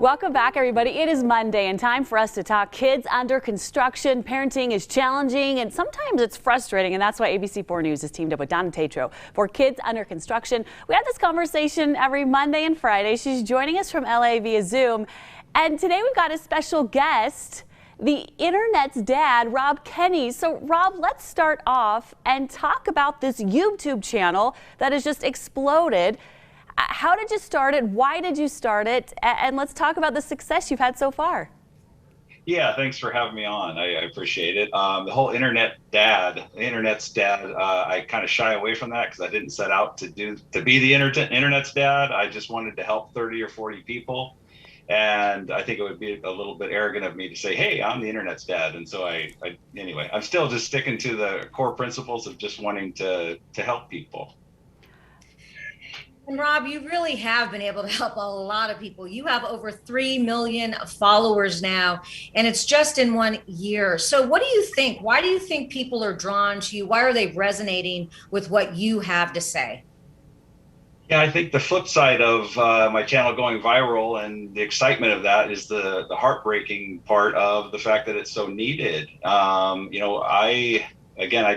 Welcome back, everybody. It is Monday and time for us to talk kids under construction. Parenting is challenging and sometimes it's frustrating, and that's why ABC4 News has teamed up with Donna Tatro for Kids Under Construction. We have this conversation every Monday and Friday. She's joining us from LA via Zoom, and today we've got a special guest, the internet's dad, Rob Kenney. So Rob, let's start off and talk about this YouTube channel that has just exploded. How did you start it? Why did you start it? And let's talk about the success you've had so far. Yeah, thanks for having me on. I appreciate it. The whole internet's dad, I kind of shy away from that because I didn't set out to be the internet's dad. I just wanted to help 30 or 40 people. And I think it would be a little bit arrogant of me to say, hey, I'm the internet's dad. And so anyway, I'm still just sticking to the core principles of just wanting to help people. And Rob, you really have been able to help a lot of people. You have over 3 million followers now, and it's just in 1 year. So what do you think? Why do you think people are drawn to you? Why are they resonating with what you have to say? Yeah, I think the flip side of my channel going viral and the excitement of that is the heartbreaking part of the fact that it's so needed. I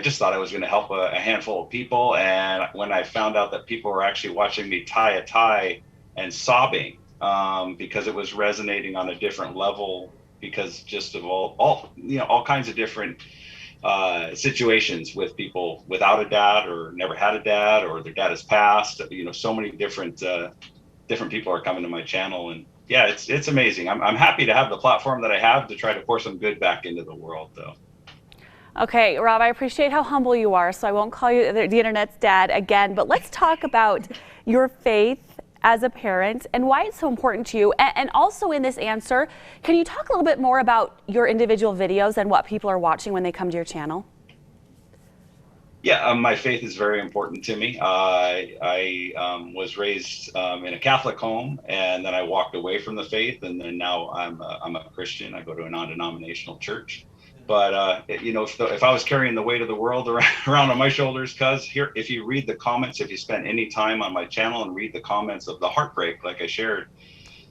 just thought I was going to help a handful of people. And when I found out that people were actually watching me tie a tie and sobbing because it was resonating on a different level, because just of all kinds of different situations with people without a dad or never had a dad or their dad has passed, so many different people are coming to my channel. And yeah, it's amazing. I'm happy to have the platform that I have to try to pour some good back into the world, though. Okay, Rob, I appreciate how humble you are, so I won't call you the internet's dad again, but let's talk about your faith as a parent and why it's so important to you. And also in this answer, can you talk a little bit more about your individual videos and what people are watching when they come to your channel? Yeah, my faith is very important to me. I was raised in a Catholic home, and then I walked away from the faith, and then now I'm a Christian. I go to a non-denominational church. But, if I was carrying the weight of the world around on my shoulders, if you read the comments, if you spend any time on my channel and read the comments of the heartbreak, like I shared,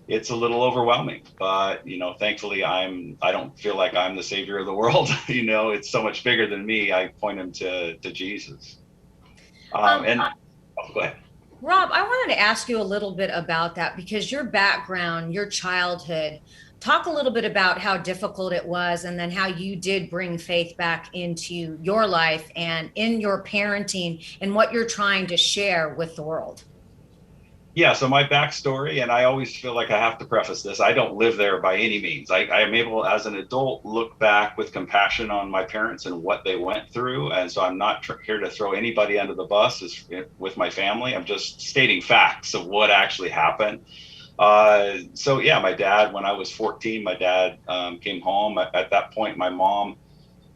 it's a little overwhelming. But, thankfully, I don't feel like I'm the savior of the world. It's so much bigger than me. I point them to Jesus. Go ahead. Rob, I wanted to ask you a little bit about that, because your background, your childhood, talk a little bit about how difficult it was and then how you did bring faith back into your life and in your parenting and what you're trying to share with the world. Yeah, so my backstory, and I always feel like I have to preface this, I don't live there by any means. I am able, as an adult, look back with compassion on my parents and what they went through. And so I'm not here to throw anybody under the bus with my family. I'm just stating facts of what actually happened. So yeah, my dad, when I was 14, my dad came home. At that point, my mom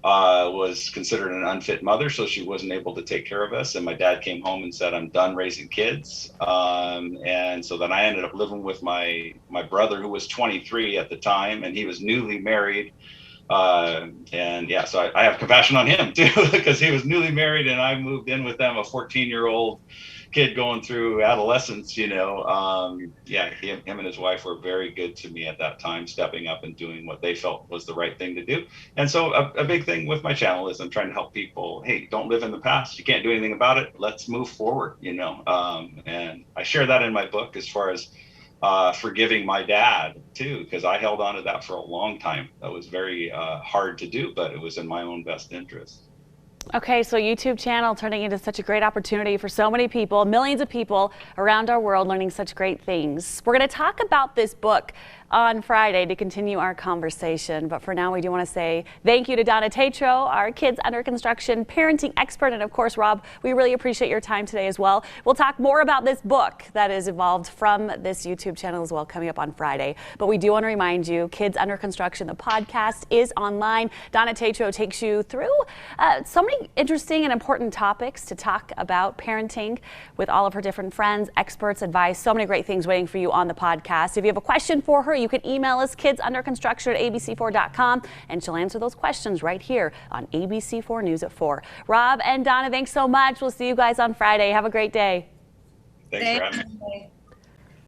was considered an unfit mother, so she wasn't able to take care of us. And my dad came home and said, I'm done raising kids. And so then I ended up living with my brother, who was 23 at the time, and he was newly married. And yeah, so I have compassion on him too, because he was newly married and I moved in with them, a 14-year-old kid going through adolescence. Him and his wife were very good to me at that time, stepping up and doing what they felt was the right thing to do. And so a big thing with my channel is I'm trying to help people. Hey, don't live in the past. You can't do anything about it. Let's move forward, and I share that in my book as far as forgiving my dad too, because I held on to that for a long time. That was very hard to do, but it was in my own best interest. Okay, so YouTube channel turning into such a great opportunity for so many people, millions of people around our world learning such great things. We're going to talk about this book on Friday to continue our conversation, but for now we do want to say thank you to Donna Tatro, our Kids Under Construction parenting expert, and of course, Rob, we really appreciate your time today as well. We'll talk more about this book that is evolved from this YouTube channel as well coming up on Friday, but we do want to remind you, Kids Under Construction, the podcast is online. Donna Tatro takes you through so many interesting and important topics to talk about parenting with all of her different friends, experts, advice, so many great things waiting for you on the podcast. If you have a question for her, you can email us kidsunderconstruction@abc4.com, and she'll answer those questions right here on ABC4 News at 4. Rob and Donna, thanks so much. We'll see you guys on Friday. Have a great day. Thanks for having me.